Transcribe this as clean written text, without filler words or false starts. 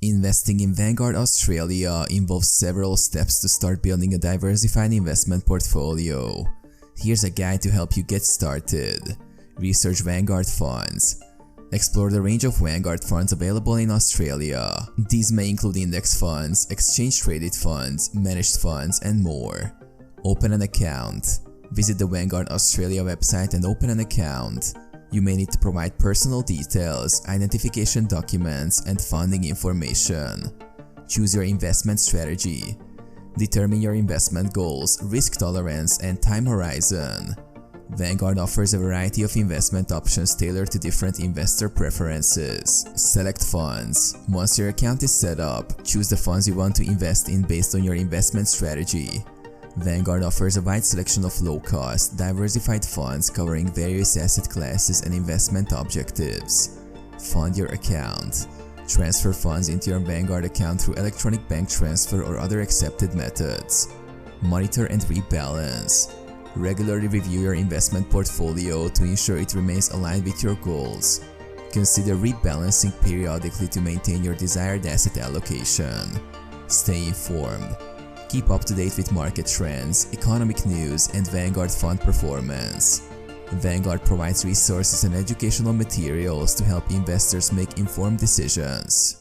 Investing in Vanguard Australia involves several steps to start building a diversified investment portfolio. Here's a guide to help you get started. Research Vanguard funds. Explore the range of Vanguard funds available in Australia. These may include index funds, exchange-traded funds, managed funds, and more. Open an account. Visit the Vanguard Australia website and open an account. You may need to provide personal details, identification documents, and funding information. Choose your investment strategy. Determine your investment goals, risk tolerance, and time horizon. Vanguard offers a variety of investment options tailored to different investor preferences. Select funds. Once your account is set up, choose the funds you want to invest in based on your investment strategy. Vanguard offers a wide selection of low-cost, diversified funds covering various asset classes and investment objectives. Fund your account. Transfer funds into your Vanguard account through electronic bank transfer or other accepted methods. Monitor and rebalance. Regularly review your investment portfolio to ensure it remains aligned with your goals. Consider rebalancing periodically to maintain your desired asset allocation. Stay informed. Keep up to date with market trends, economic news, and Vanguard fund performance. Vanguard provides resources and educational materials to help investors make informed decisions.